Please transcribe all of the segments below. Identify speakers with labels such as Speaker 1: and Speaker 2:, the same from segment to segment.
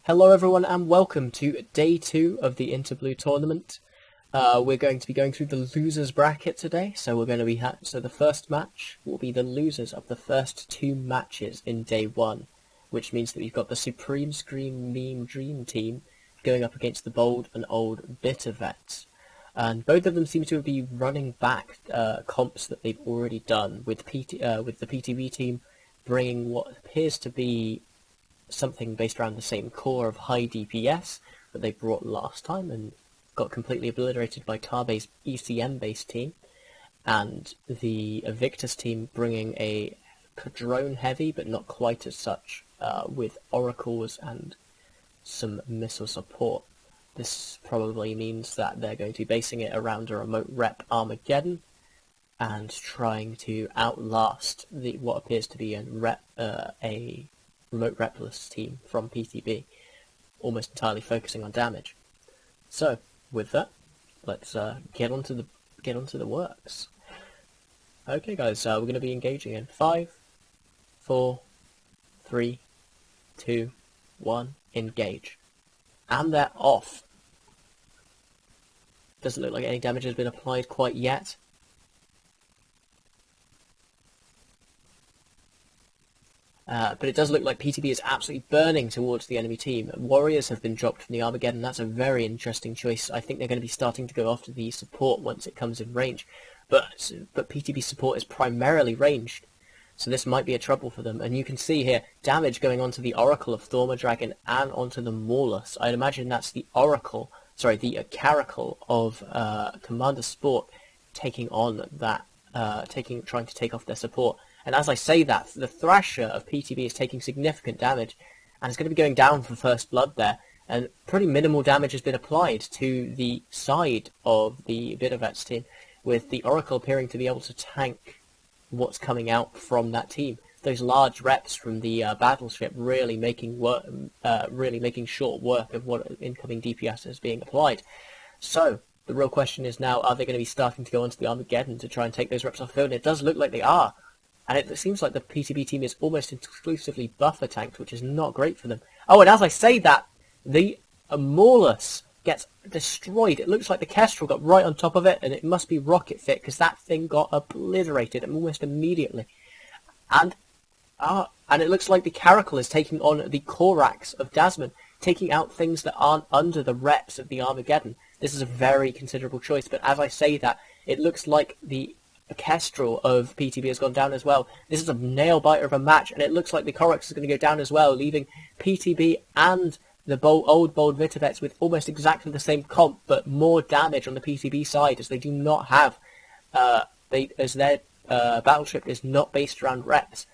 Speaker 1: Hello everyone and welcome to day 2 of the Interblue tournament. We're going to be going through the losers bracket today, so we're going to be so the first match will be the losers of the first 2 matches in day 1, which means that we've got the Supreme Scream Meme Dream team going up against the Bold and Old Bitter Vets. And both of them seem to be running back comps that they've already done, with the PTB team bringing what appears to be something based around the same core of high DPS that they brought last time and got completely obliterated by TOBB's ECM-based team, and the Invictus team bringing a drone-heavy but not quite as such, with oracles and some missile support. This probably means that they're going to be basing it around a remote rep Armageddon and trying to outlast what appears to be a remote repless team from PTB, almost entirely focusing on damage. So, with that, let's get onto the works. Okay, guys, we're going to be engaging in 5, 4, 3, 2, 1, engage, and they're off. Doesn't look like any damage has been applied quite yet. But it does look like PTB is absolutely burning towards the enemy team. Warriors have been dropped from the Armageddon. That's a very interesting choice. I think they're going to be starting to go after the support once it comes in range. But PTB support is primarily ranged, so this might be a trouble for them. And you can see here, damage going onto the Oracle of Thorma Dragon and onto the Maulus. I'd imagine that's the Caracal of Commander Sport taking on that, trying to take off their support. And as I say that, the Thrasher of PTB is taking significant damage, and it's going to be going down for first blood there. And pretty minimal damage has been applied to the side of the Bittervets team, with the Oracle appearing to be able to tank what's coming out from that team. Those large reps from the battleship really making short work of what incoming DPS is being applied. So the real question is now, are they going to be starting to go onto the Armageddon to try and take those reps off the field? And it does look like they are. And it seems like the PTB team is almost exclusively buffer tanked, which is not great for them. Oh, and as I say that, the Maulus gets destroyed. It looks like the Kestrel got right on top of it, and it must be rocket fit, because that thing got obliterated almost immediately. And it looks like the Caracal is taking on the Korax of Dasman, taking out things that aren't under the reps of the Armageddon. This is a very considerable choice, but as I say that, it looks like the Kestrel of PTB has gone down as well. This is a nail-biter of a match, and it looks like the Korax is going to go down as well, leaving PTB and the old Bold Vitavets with almost exactly the same comp, but more damage on the PTB side, as they do not have, as their battleship is not based around reps.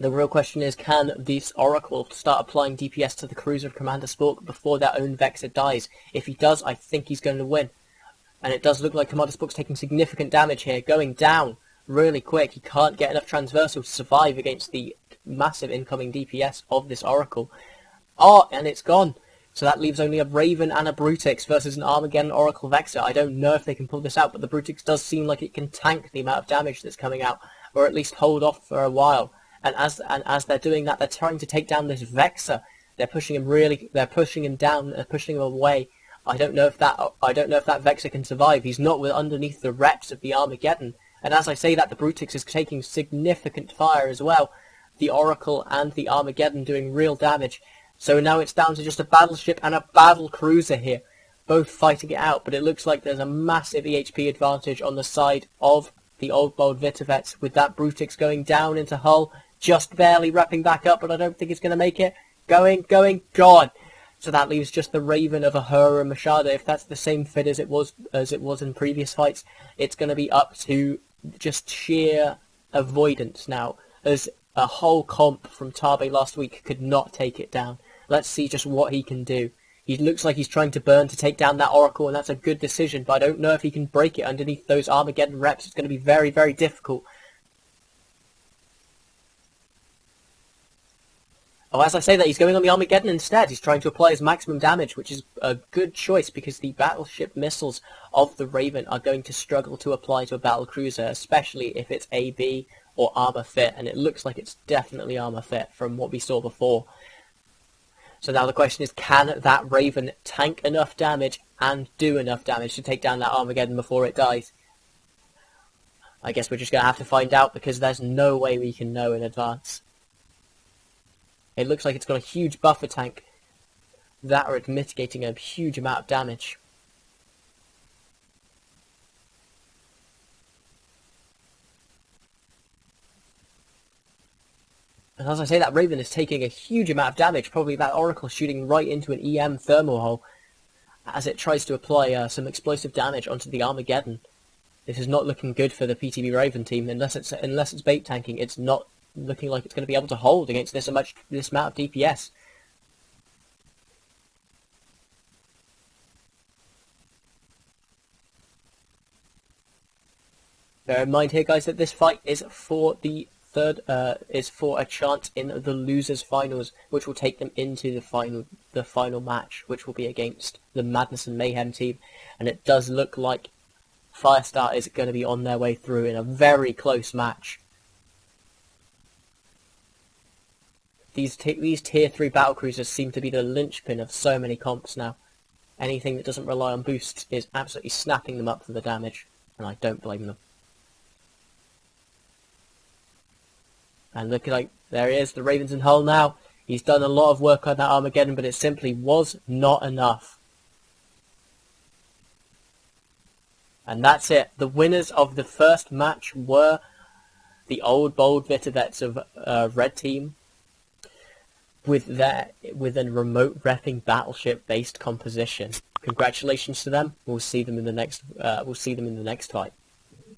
Speaker 1: The real question is, can this Oracle start applying DPS to the cruiser of Commander Spork before their own Vexor dies? If he does, I think he's going to win. And it does look like Commander Spork's taking significant damage here, going down really quick. He can't get enough transversal to survive against the massive incoming DPS of this Oracle. Oh, and it's gone. So that leaves only a Raven and a Brutix versus an Armageddon Oracle Vexor. I don't know if they can pull this out, but the Brutix does seem like it can tank the amount of damage that's coming out, or at least hold off for a while. And as they're doing that, they're trying to take down this Vexor. They're pushing him down, they're pushing him away. I don't know if that Vexor can survive. He's not underneath the reps of the Armageddon. And as I say that, the Brutix is taking significant fire as well. The Oracle and the Armageddon doing real damage. So now it's down to just a battleship and a battle cruiser here, both fighting it out. But it looks like there's a massive EHP advantage on the side of the old Bold Vitavets, with that Brutix going down into hull, just barely wrapping back up, but I don't think it's going to make it. Gone. So that leaves just the Raven of Ahura and Machado. If that's the same fit as it was in previous fights, it's going to be up to just sheer avoidance now, as a whole comp from TOBB last week could not take it down. Let's see just what he can do. He looks like he's trying to burn to take down that Oracle, and that's a good decision, but I don't know if he can break it underneath those Armageddon reps. It's going to be very, very difficult. Oh, as I say that, he's going on the Armageddon instead. He's trying to apply his maximum damage, which is a good choice because the battleship missiles of the Raven are going to struggle to apply to a battle cruiser, especially if it's AB or armor fit, and it looks like it's definitely armor fit from what we saw before. So now the question is, can that Raven tank enough damage and do enough damage to take down that Armageddon before it dies? I guess we're just going to have to find out, because there's no way we can know in advance. It looks like it's got a huge buffer tank that are mitigating a huge amount of damage. And as I say, that Raven is taking a huge amount of damage, probably that Oracle shooting right into an EM thermal hole as it tries to apply some explosive damage onto the Armageddon. This is not looking good for the PTB Raven team. Unless it's bait tanking, it's not looking like it's going to be able to hold against this amount of DPS. Bear in mind here, guys, that this fight is for the a chance in the losers finals, which will take them into the final match, which will be against the Madness and Mayhem team. And it does look like Firestar is going to be on their way through in a very close match. These tier 3 battlecruisers seem to be the linchpin of so many comps now. Anything that doesn't rely on boosts is absolutely snapping them up for the damage, and I don't blame them. And look, like, there he is, the Ravens in Hull now. He's done a lot of work on that Armageddon, but it simply was not enough. And that's it. The winners of the first match were the old bold bitter vets of Red Team, with a remote repping battleship based composition. Congratulations to them. We'll see them in the next fight.